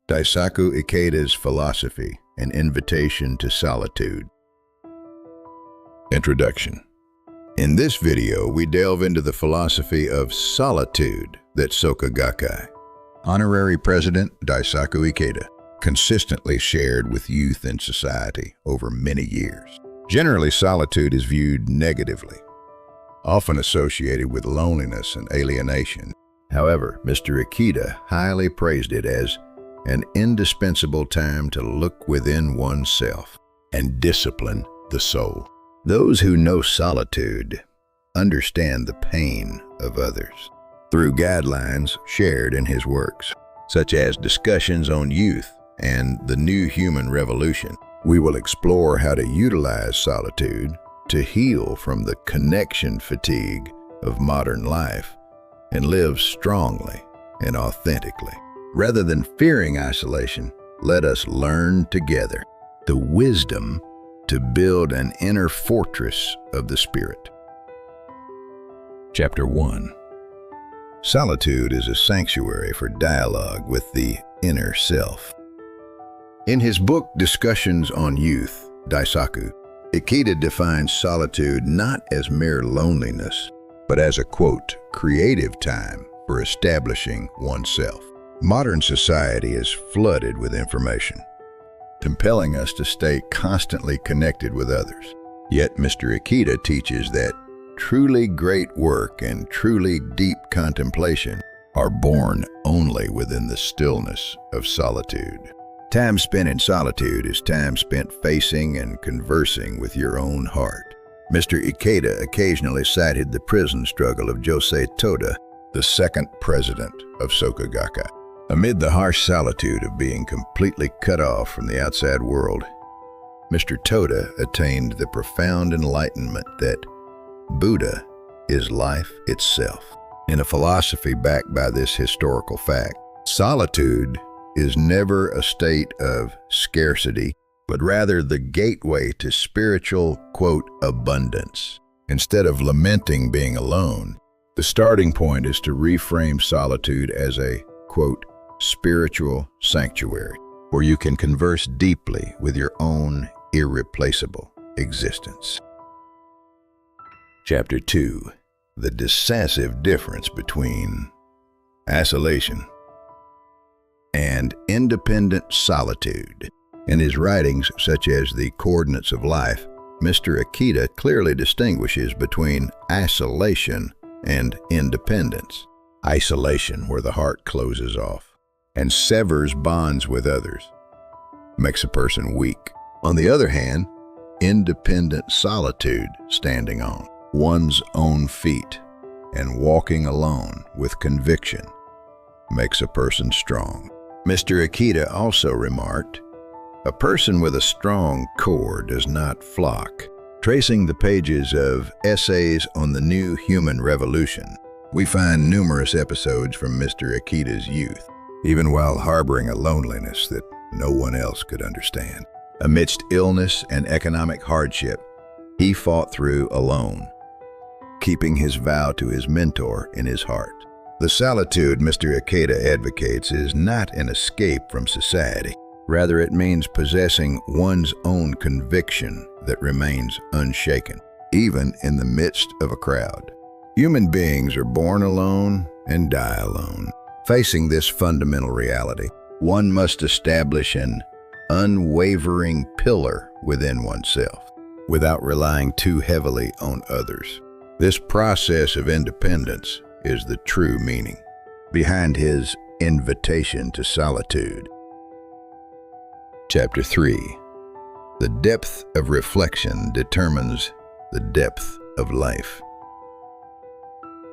Daisaku Ikeda's Philosophy, An Invitation to Solitude. Introduction. In this video, we delve into the philosophy of solitude that Soka Gakkai, Honorary President Daisaku Ikeda, consistently shared with youth in society over many years. Generally, solitude is viewed negatively, often associated with loneliness and alienation. However, Mr. Ikeda highly praised it as an indispensable time to look within oneself and discipline the soul. Those who know solitude understand the pain of others through guidelines shared in his works, such as discussions on youth and the new human revolution. We will explore how to utilize solitude to heal from the connection fatigue of modern life and live strongly and authentically. Rather than fearing isolation, let us learn together the wisdom to build an inner fortress of the spirit. Chapter 1. Solitude is a sanctuary for dialogue with the inner self. In his book Discussions on Youth, Daisaku, Ikeda defines solitude not as mere loneliness, but as a, quote, creative time for establishing oneself. Modern society is flooded with information, compelling us to stay constantly connected with others. Yet Mr. Ikeda teaches that truly great work and truly deep contemplation are born only within the stillness of solitude. Time spent in solitude is time spent facing and conversing with your own heart. Mr. Ikeda occasionally cited the prison struggle of Josei Toda, the second president of Soka Gakkai. Amid the harsh solitude of being completely cut off from the outside world, Mr. Toda attained the profound enlightenment that Buddha is life itself. In a philosophy backed by this historical fact, solitude is never a state of scarcity, but rather the gateway to spiritual, quote, abundance. Instead of lamenting being alone, the starting point is to reframe solitude as a, quote, spiritual sanctuary, where you can converse deeply with your own irreplaceable existence. Chapter 2. The decisive difference between isolation and independent solitude. In his writings, such as The Coordinates of Life, Mr. Ikeda clearly distinguishes between isolation and independence. Isolation, where the heart closes off and severs bonds with others, makes a person weak. On the other hand, independent solitude, standing on one's own feet and walking alone with conviction, makes a person strong. Mr. Ikeda also remarked, "A person with a strong core does not flock." Tracing the pages of Essays on the New Human Revolution, we find numerous episodes from Mr. Ikeda's youth, even while harboring a loneliness that no one else could understand. Amidst illness and economic hardship, he fought through alone, keeping his vow to his mentor in his heart. The solitude Mr. Ikeda advocates is not an escape from society. Rather, it means possessing one's own conviction that remains unshaken, even in the midst of a crowd. Human beings are born alone and die alone. Facing this fundamental reality, one must establish an unwavering pillar within oneself, without relying too heavily on others. This process of independence is the true meaning behind his invitation to solitude. Chapter 3. The depth of reflection determines the depth of life.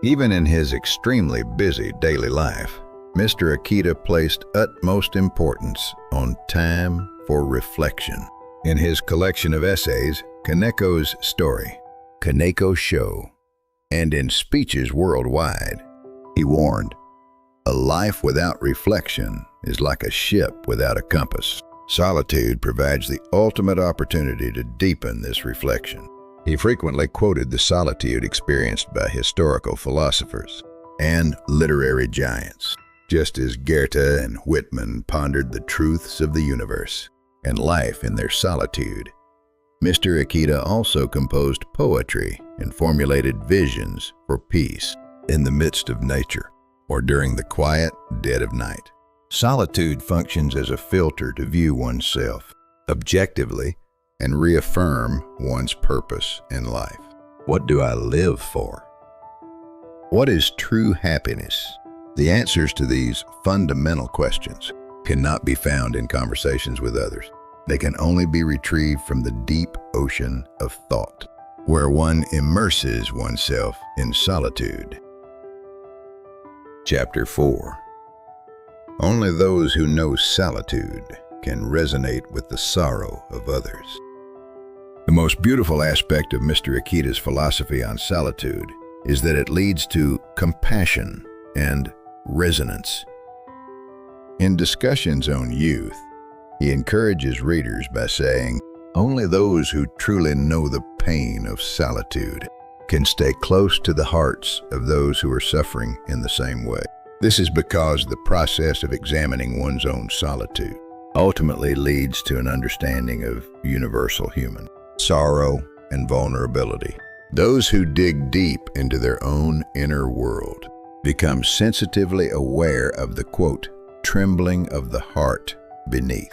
Even in his extremely busy daily life, Mr. Ikeda placed utmost importance on time for reflection. In his collection of essays, Kaneko's Story, Kaneko Show, and in speeches worldwide, he warned, "A life without reflection is like a ship without a compass." Solitude provides the ultimate opportunity to deepen this reflection. He frequently quoted the solitude experienced by historical philosophers and literary giants. just as Goethe and Whitman pondered the truths of the universe and life in their solitude. Mr. Ikeda also composed poetry and formulated visions for peace in the midst of nature or during the quiet dead of night. Solitude functions as a filter to view oneself objectively and reaffirm one's purpose in life. What do I live for? What is true happiness? The answers to these fundamental questions cannot be found in conversations with others. They can only be retrieved from the deep ocean of thought, where one immerses oneself in solitude. Chapter 4. Only those who know solitude can resonate with the sorrow of others. The most beautiful aspect of Mr. Ikeda's philosophy on solitude is that it leads to compassion and resonance. In discussions on youth, he encourages readers by saying, "Only those who truly know the pain of solitude can stay close to the hearts of those who are suffering in the same way." This is because the process of examining one's own solitude ultimately leads to an understanding of universal human sorrow and vulnerability. Those who dig deep into their own inner world become sensitively aware of the, quote, trembling of the heart beneath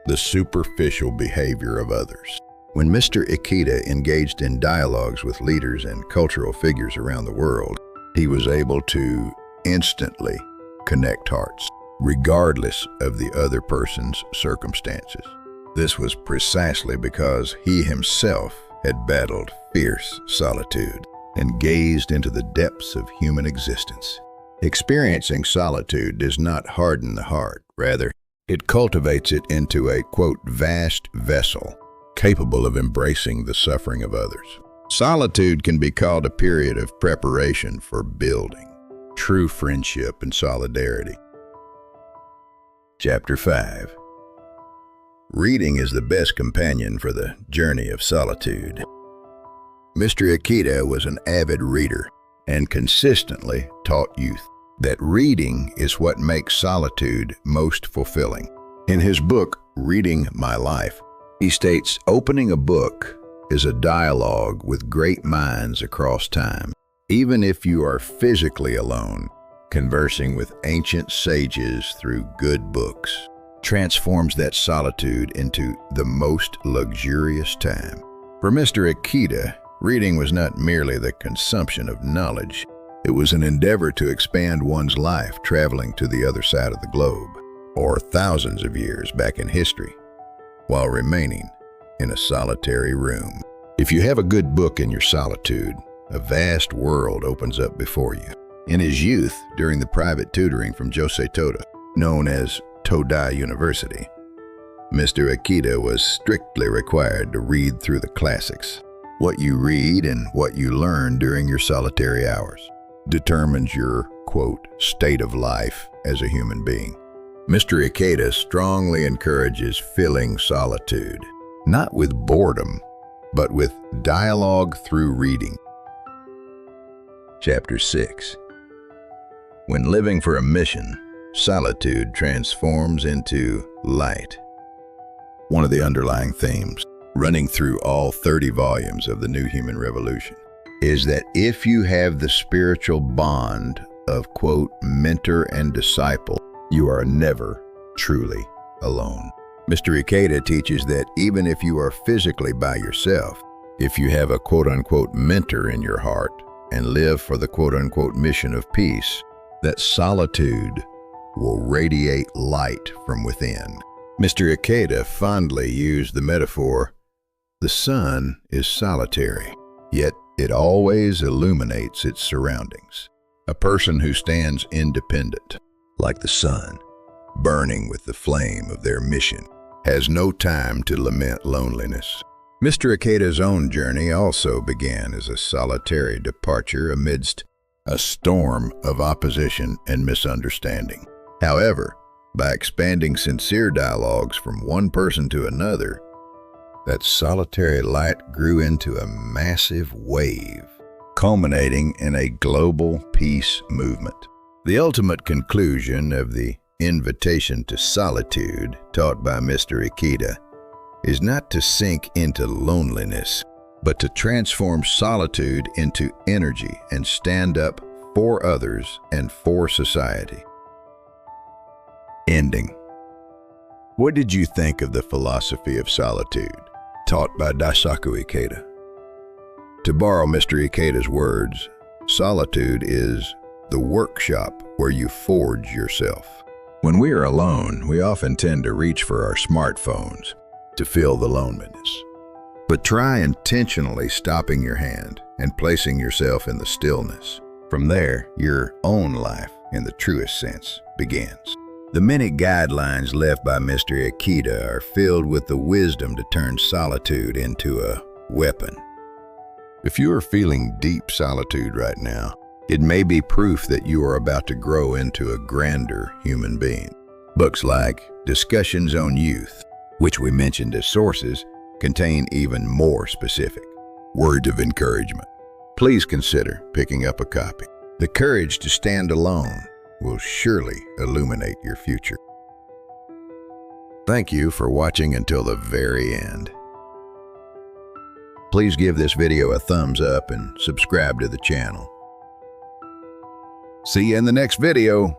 the superficial behavior of others. When Mr. Ikeda engaged in dialogues with leaders and cultural figures around the world, he was able to instantly connect hearts, regardless of the other person's circumstances. This was precisely because he himself had battled fierce solitude and gazed into the depths of human existence. Experiencing solitude does not harden the heart. Rather, it cultivates it into a, quote, vast vessel capable of embracing the suffering of others. Solitude can be called a period of preparation for building true friendship and solidarity. Chapter 5. Reading is the best companion for the journey of solitude. Mr. Ikeda was an avid reader and consistently taught youth that reading is what makes solitude most fulfilling. In his book, Reading My Life, he states, "Opening a book is a dialogue with great minds across time. Even if you are physically alone, conversing with ancient sages through good books transforms that solitude into the most luxurious time." For Mr. Ikeda, reading was not merely the consumption of knowledge. It was an endeavor to expand one's life, traveling to the other side of the globe, or thousands of years back in history, while remaining in a solitary room. If you have a good book in your solitude, a vast world opens up before you. In his youth, during the private tutoring from Josei Toda, known as Todai University, Mr. Ikeda was strictly required to read through the classics. What you read and what you learn during your solitary hours determines your, quote, state of life as a human being. Mr. Ikeda strongly encourages filling solitude, not with boredom, but with dialogue through reading. Chapter 6. When living for a mission, solitude transforms into light. One of the underlying themes running through all 30 volumes of the New Human Revolution is that if you have the spiritual bond of, quote, mentor and disciple, you are never truly alone. Mr. Ikeda teaches that even if you are physically by yourself, if you have a, quote unquote, mentor in your heart and live for the, quote unquote, mission of peace, that solitude will radiate light from within. Mr. Ikeda fondly used the metaphor, the sun is solitary, yet it always illuminates its surroundings. A person who stands independent, like the sun, burning with the flame of their mission, has no time to lament loneliness. Mr. Ikeda's own journey also began as a solitary departure amidst a storm of opposition and misunderstanding. However, by expanding sincere dialogues from one person to another, that solitary light grew into a massive wave, culminating in a global peace movement. The ultimate conclusion of the invitation to solitude taught by Mr. Ikeda is not to sink into loneliness, but to transform solitude into energy and stand up for others and for society. Ending. What did you think of the philosophy of solitude taught by Daisaku Ikeda? To borrow Mr. Ikeda's words, solitude is the workshop where you forge yourself. When we are alone, we often tend to reach for our smartphones to fill the loneliness. But try intentionally stopping your hand and placing yourself in the stillness. From there, your own life, in the truest sense, begins. The many guidelines left by Mr. Ikeda are filled with the wisdom to turn solitude into a weapon. If you are feeling deep solitude right now, it may be proof that you are about to grow into a grander human being. Books like Discussions on Youth, which we mentioned as sources, contain even more specific words of encouragement. Please consider picking up a copy. The courage to stand alone will surely illuminate your future. Thank you for watching until the very end. Please give this video a thumbs up and subscribe to the channel. See you in the next video.